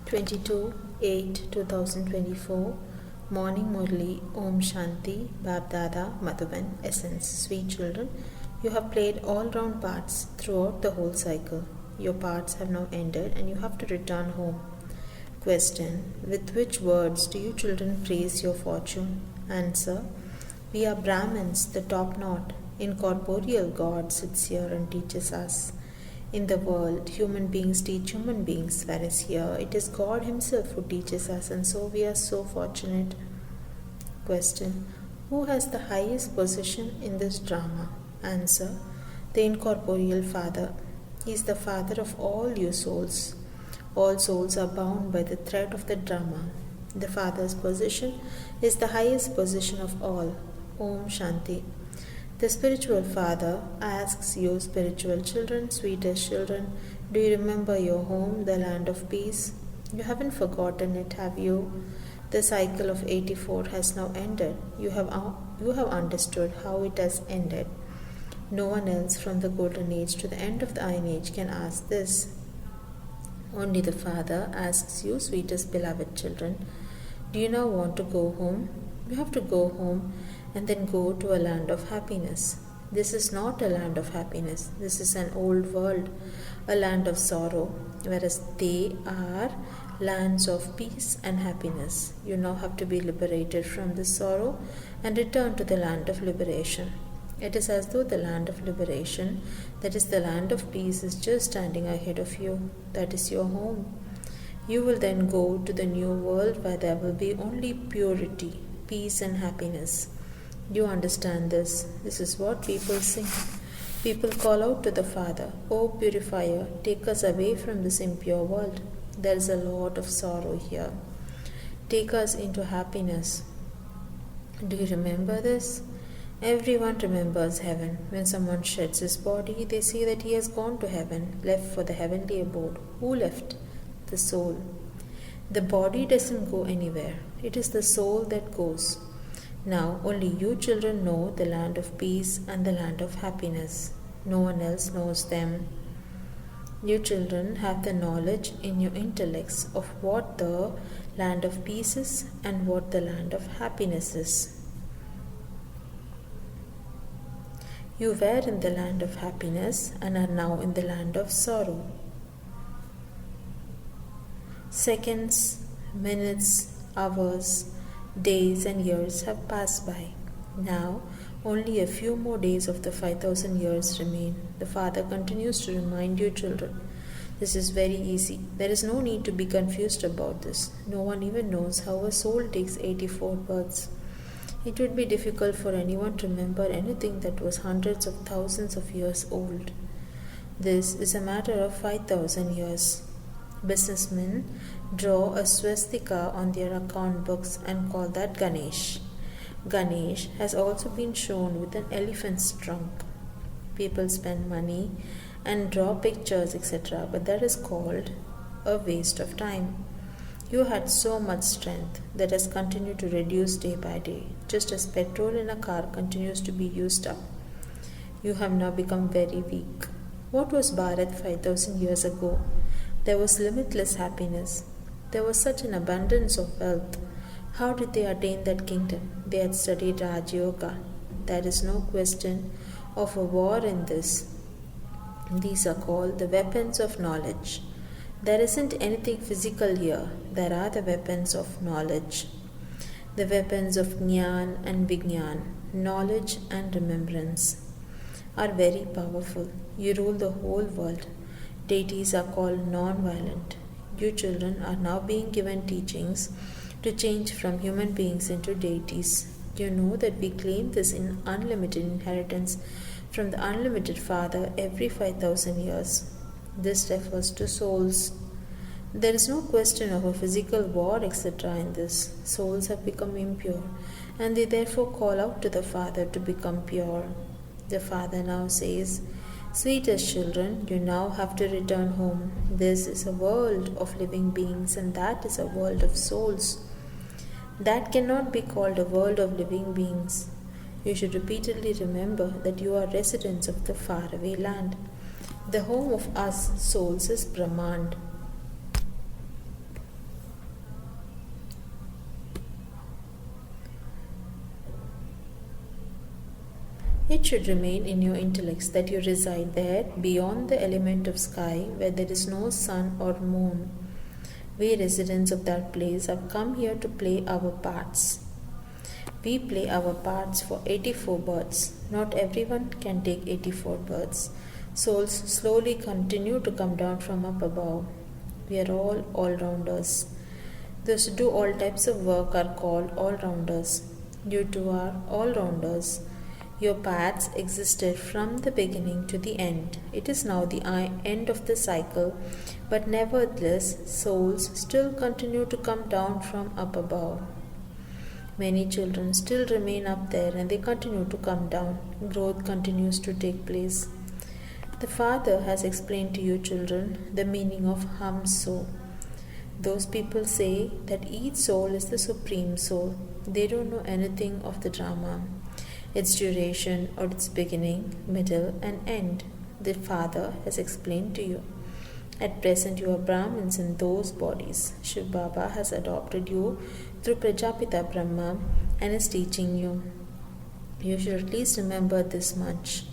22/8/2024 Morning Murli Om Shanti Bab Dada Madhuban Essence. Sweet children, you have played all round parts throughout the whole cycle. Your parts have now ended and you have to return home. Question: with which words do you children praise your fortune? Answer: we are Brahmins, the top knot. Incorporeal God sits here and teaches us. In the world, human beings teach human beings, whereas here it is God Himself who teaches us, and so we are so fortunate. Question: who has the highest position in this drama? Answer: the Incorporeal Father. He is the Father of all you souls. All souls are bound by the thread of the drama. The Father's position is the highest position of all. Om Shanti. The spiritual father asks you, spiritual children, sweetest children, do you remember your home, the land of peace? You haven't forgotten it, have you? The cycle of 84 has now ended. You have understood how it has ended. No one else from the golden age to the end of the iron age can ask this. Only the Father asks you, sweetest beloved children, do you now want to go home? You have to go home and then go to a land of happiness. This is not a land of happiness. This is an old world, a land of sorrow, whereas they are lands of peace and happiness. You now have to be liberated from this sorrow and return to the land of liberation. It is as though the land of liberation, that is the land of peace, is just standing ahead of you. That is your home. You will then go to the new world where there will be only purity, peace and happiness. You understand this. This is what people sing. People call out to the Father, O Purifier, take us away from this impure world. There is a lot of sorrow here. Take us into happiness. Do you remember this? Everyone remembers heaven. When someone sheds his body, they say that he has gone to heaven, left for the heavenly abode. Who left? The soul. The body doesn't go anywhere. It is the soul that goes. Now only you children know the land of peace and the land of happiness. No one else knows them. You children have the knowledge in your intellects of what the land of peace is and what the land of happiness is. You were in the land of happiness and are now in the land of sorrow. Seconds, minutes, hours, days and years have passed by. Now, only a few more days of the 5,000 years remain. The Father continues to remind you children. This is very easy. There is no need to be confused about this. No one even knows how a soul takes 84 births. It would be difficult for anyone to remember anything that was hundreds of thousands of years old. This is a matter of 5,000 years. Businessmen draw a swastika on their account books and call that Ganesh. Ganesh has also been shown with an elephant's trunk. People spend money and draw pictures, etc., but that is called a waste of time. You had so much strength that has continued to reduce day by day, just as petrol in a car continues to be used up. You have now become very weak. What was Bharat 5,000 years ago? There was limitless happiness. There was such an abundance of wealth. How did they attain that kingdom? They had studied Raj Yoga. There is no question of a war in this. These are called the weapons of knowledge. There isn't anything physical here. There are the weapons of knowledge. The weapons of Jnana and Vijnana, knowledge and remembrance, are very powerful. You rule the whole world. Deities are called non-violent. You children are now being given teachings to change from human beings into deities. You know that we claim this unlimited inheritance from the unlimited Father every 5,000 years. This refers to souls. There is no question of a physical war, etc. in this. Souls have become impure, and they therefore call out to the Father to become pure. The Father now says, sweetest children, you now have to return home. This is a world of living beings, and that is a world of souls. That cannot be called a world of living beings. You should repeatedly remember that you are residents of the faraway land. The home of us souls is Brahmand. It should remain in your intellects that you reside there beyond the element of sky where there is no sun or moon. We residents of that place have come here to play our parts. We play our parts for 84 births. Not everyone can take 84 births. Souls slowly continue to come down from up above. We are all all-rounders. Those who do all types of work are called all-rounders. You too are all-rounders. Your paths existed from the beginning to the end. It is now the end of the cycle, but nevertheless, souls still continue to come down from up above. Many children still remain up there and they continue to come down. Growth continues to take place. The Father has explained to you, children, the meaning of Hum So. Those people say that each soul is the supreme soul. They don't know anything of the drama, its duration or its beginning, middle and end. The Father has explained to you. At present you are Brahmins in those bodies. Shiv Baba has adopted you through Prajapita Brahma and is teaching you. You should at least remember this much.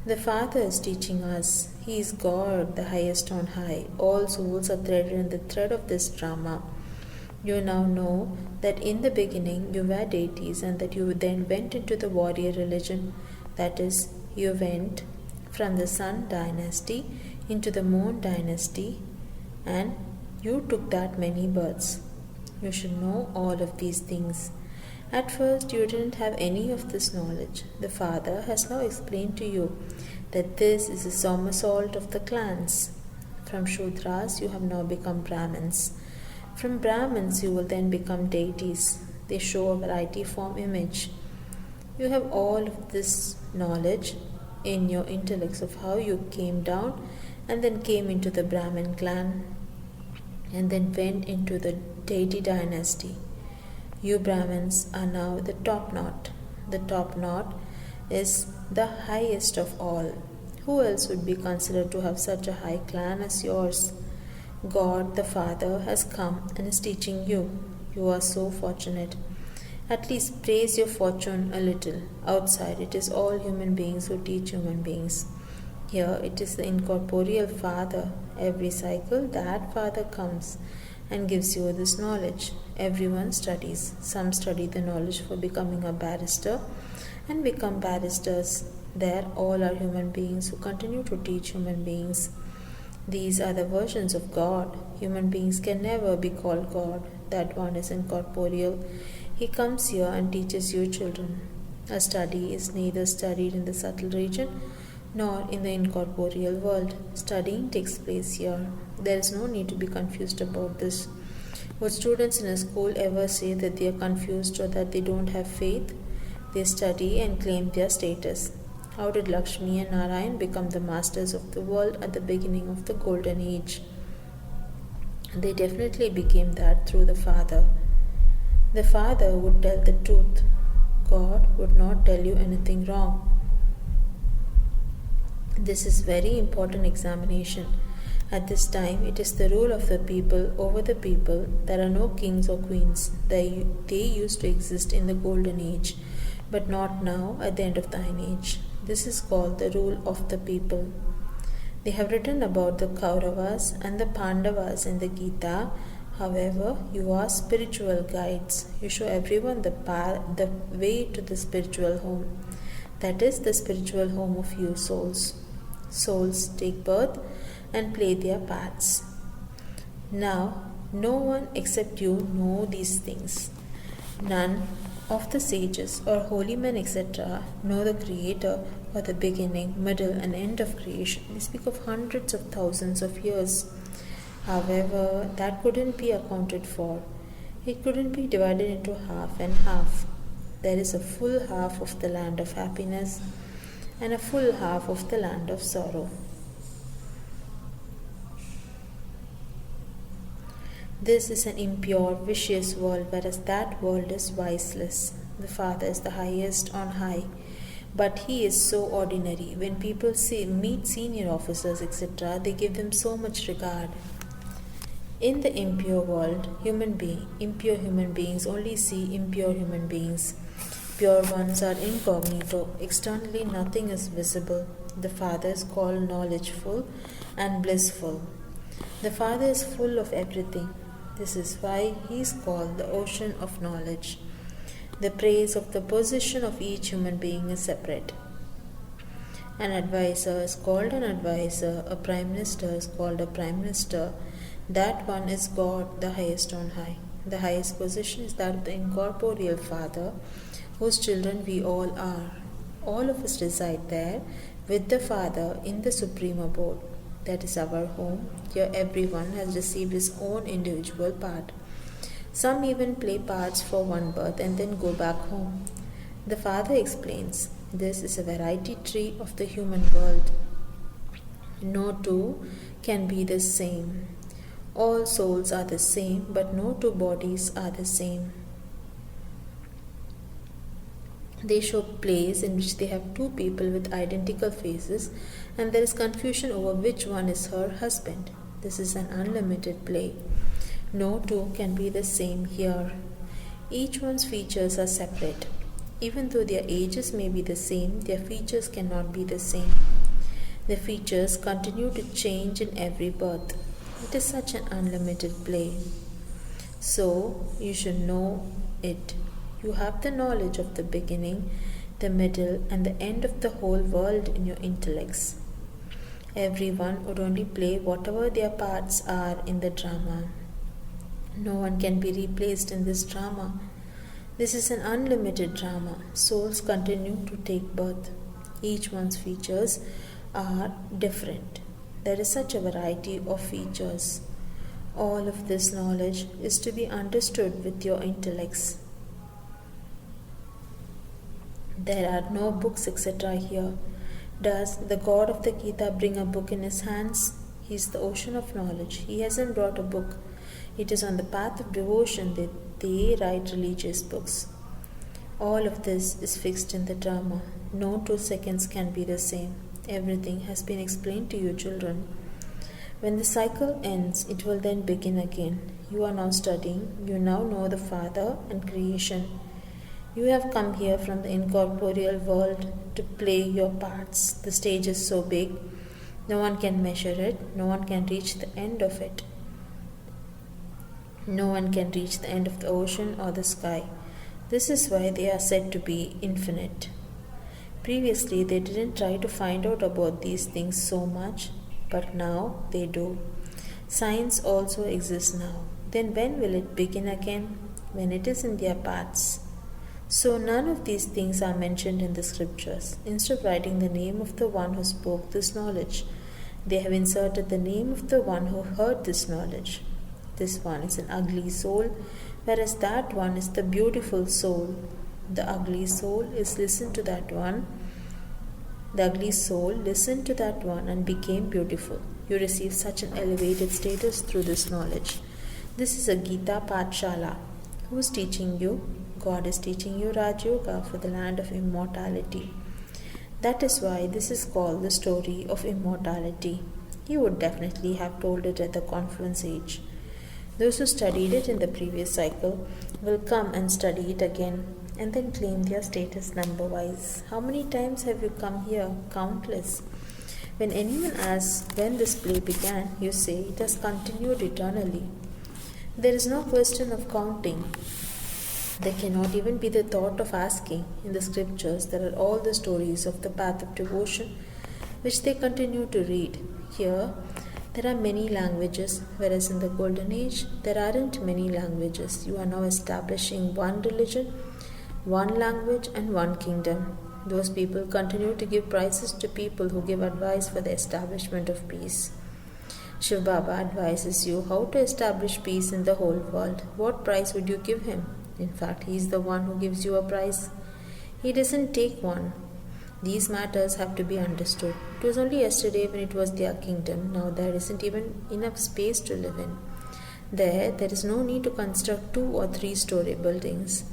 The Father is teaching us. He is God, the highest on high. All souls are threaded in the thread of this drama. You now know that in the beginning you were deities and that you then went into the warrior religion. That is, you went from the Sun dynasty into the Moon dynasty and you took that many births. You should know all of these things. At first you didn't have any of this knowledge. The Father has now explained to you that this is a somersault of the clans. From Shudras you have now become Brahmins. From Brahmins you will then become deities. They show a variety form image. You have all of this knowledge in your intellects of how you came down and then came into the Brahmin clan and then went into the deity dynasty. You Brahmins are now the top knot. The top knot is the highest of all. Who else would be considered to have such a high clan as yours? God the Father has come and is teaching you. You are so fortunate. At least praise your fortune a little. Outside it is all human beings who teach human beings. Here it is the incorporeal Father. Every cycle that Father comes and gives you this knowledge. Everyone studies. Some study the knowledge for becoming a barrister and become barristers. There all are human beings who continue to teach human beings. These are the versions of God. Human beings can never be called God. That one is incorporeal. He comes here and teaches you children. A study is neither studied in the subtle region nor in the incorporeal world. Studying takes place here. There is no need to be confused about this. Would students in a school ever say that they are confused or that they don't have faith? They study and claim their status. How did Lakshmi and Narayan become the masters of the world at the beginning of the golden age? They definitely became that through the Father. The Father would tell the truth. God would not tell you anything wrong. This is very important examination. At this time, it is the rule of the people over the people. There are no kings or queens. They used to exist in the golden age, but not now at the end of thine age. This is called the rule of the people. They have written about the Kauravas and the Pandavas in the Gita. However, you are spiritual guides. You show everyone the way to the spiritual home. That is the spiritual home of you souls. Souls take birth and play their parts. Now, no one except you know these things. None of the sages or holy men, etc., know the Creator or the beginning, middle, and end of creation. They speak of hundreds of thousands of years. However, that couldn't be accounted for. It couldn't be divided into half and half. There is a full half of the land of happiness and a full half of the land of sorrow. This is an impure, vicious world, whereas that world is viceless. The Father is the highest on high, but He is so ordinary. When people meet senior officers, etc., they give them so much regard. In the impure world, impure human beings only see impure human beings. Pure ones are incognito. Externally, nothing is visible. The Father is called knowledgeful and blissful. The Father is full of everything. This is why he is called the ocean of knowledge. The praise of the position of each human being is separate. An advisor is called an advisor, a prime minister is called a prime minister. That one is God, the highest on high. The highest position is that of the incorporeal Father, whose children we all are. All of us reside there with the Father in the supreme abode. That is our home. Here everyone has received his own individual part. Some even play parts for one birth and then go back home. The Father explains, this is a variety tree of the human world. No two can be the same. All souls are the same, but no two bodies are the same. They show plays in which they have two people with identical faces, and there is confusion over which one is her husband. This is an unlimited play. No two can be the same here. Each one's features are separate. Even though their ages may be the same, their features cannot be the same. The features continue to change in every birth. It is such an unlimited play. So, you should know it. You have the knowledge of the beginning, the middle, and the end of the whole world in your intellects. Everyone would only play whatever their parts are in the drama. No one can be replaced in this drama. This is an unlimited drama. Souls continue to take birth. Each one's features are different. There is such a variety of features. All of this knowledge is to be understood with your intellects. There are no books, etc. here. Does the God of the Gita bring a book in his hands? He is the ocean of knowledge. He hasn't brought a book. It is on the path of devotion that they write religious books. All of this is fixed in the drama. No 2 seconds can be the same. Everything has been explained to you, children. When the cycle ends, it will then begin again. You are now studying. You now know the Father and creation. You have come here from the incorporeal world to play your parts. The stage is so big, no one can measure it. No one can reach the end of it. No one can reach the end of the ocean or the sky. This is why they are said to be infinite. Previously, they didn't try to find out about these things so much, but now they do. Science also exists now. Then when will it begin again? When it is in their paths. So none of these things are mentioned in the scriptures. Instead of writing the name of the one who spoke this knowledge, they have inserted the name of the one who heard this knowledge. This one is an ugly soul, whereas that one is the beautiful soul. The ugly soul listened to that one. The ugly soul listened to that one and became beautiful. You receive such an elevated status through this knowledge. This is a Gita Pathshala. Who is teaching you? God is teaching you Raj Yoga for the land of immortality. That is why this is called the story of immortality. He would definitely have told it at the confluence age. Those who studied it in the previous cycle will come and study it again and then claim their status number-wise. How many times have you come here? Countless. When anyone asks when this play began, you say it has continued eternally. There is no question of counting. There cannot even be the thought of asking. In the scriptures, there are all the stories of the path of devotion, which they continue to read. Here, there are many languages, whereas in the Golden Age, there aren't many languages. You are now establishing one religion, one language, and one kingdom. Those people continue to give prizes to people who give advice for the establishment of peace. Shiv Baba advises you how to establish peace in the whole world. What prize would you give him? In fact, he is the one who gives you a prize. He doesn't take one. These matters have to be understood. It was only yesterday when it was their kingdom. Now there isn't even enough space to live in. There is no need to construct 2 or 3 story buildings.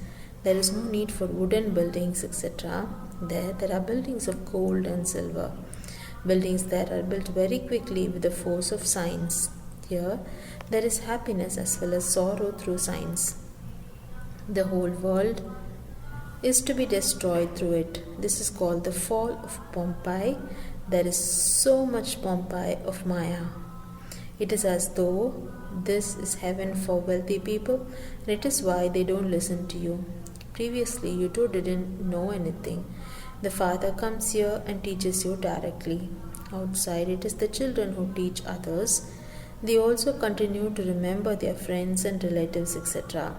There is no need for wooden buildings, etc. There are buildings of gold and silver. Buildings that are built very quickly with the force of science. Here, there is happiness as well as sorrow through science. The whole world is to be destroyed through it. This is called the fall of Pompeii. There is so much Pompeii of Maya. It is as though this is heaven for wealthy people, and it is why they don't listen to you. Previously, you too didn't know anything. The Father comes here and teaches you directly. Outside, it is the children who teach others. They also continue to remember their friends and relatives, etc.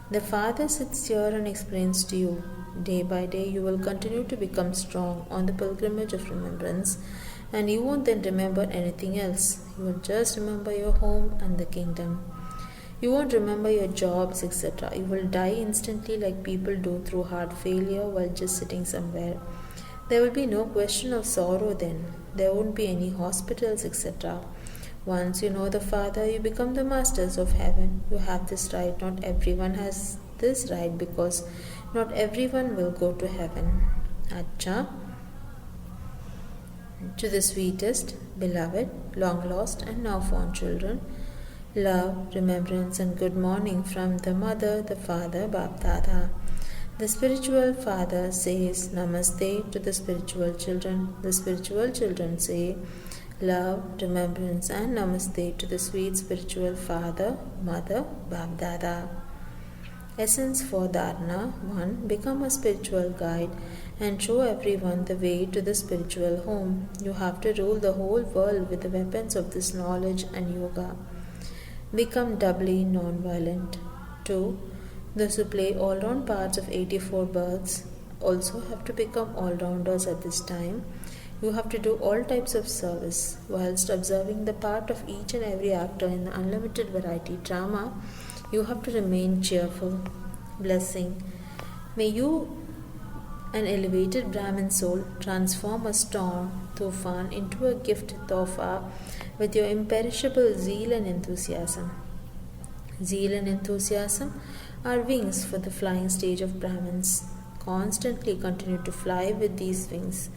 The Father sits here and explains to you. Day by day, you will continue to become strong on the pilgrimage of remembrance, and you won't then remember anything else. You will just remember your home and the kingdom. You won't remember your jobs, etc. You will die instantly like people do through heart failure while just sitting somewhere. There will be no question of sorrow then. There won't be any hospitals, etc. Once you know the Father, you become the masters of heaven. You have this right. Not everyone has this right because not everyone will go to heaven. Acha. To the sweetest, beloved, long lost and now found children, love, remembrance and good morning from the Mother, the Father, Bab Dada. The spiritual father says Namaste to the spiritual children. The spiritual children say love, remembrance and Namaste to the sweet spiritual father, mother, Bab Dada. Essence for Dharana 1. Become a spiritual guide and show everyone the way to the spiritual home. You have to rule the whole world with the weapons of this knowledge and yoga. Become doubly non-violent. 2. Those who play all-round parts of 84 births also have to become all-rounders at this time. You have to do all types of service whilst observing the part of each and every actor in the unlimited variety drama. You have to remain cheerful. Blessing. May you, an elevated Brahmin soul, transform a storm, tufan, into a gift, tofa, with your imperishable zeal and enthusiasm. Zeal and enthusiasm are wings for the flying stage of Brahmins. Constantly continue to fly with these wings.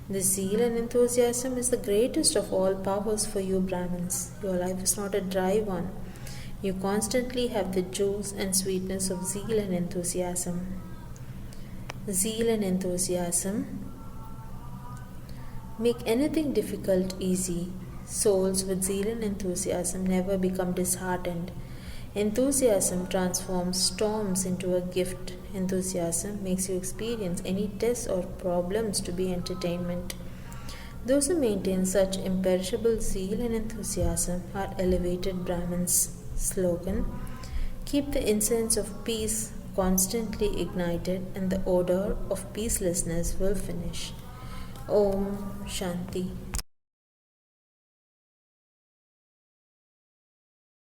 The zeal and enthusiasm is the greatest of all powers for you Brahmins. Your life is not a dry one. You constantly have the juice and sweetness of zeal and enthusiasm. Zeal and enthusiasm make anything difficult easy. Souls with zeal and enthusiasm never become disheartened. Enthusiasm transforms storms into a gift. Enthusiasm makes you experience any tests or problems to be entertainment. Those who maintain such imperishable zeal and enthusiasm are elevated Brahmins. Slogan: keep the incense of peace constantly ignited and the odor of peacelessness will finish. Om Shanti.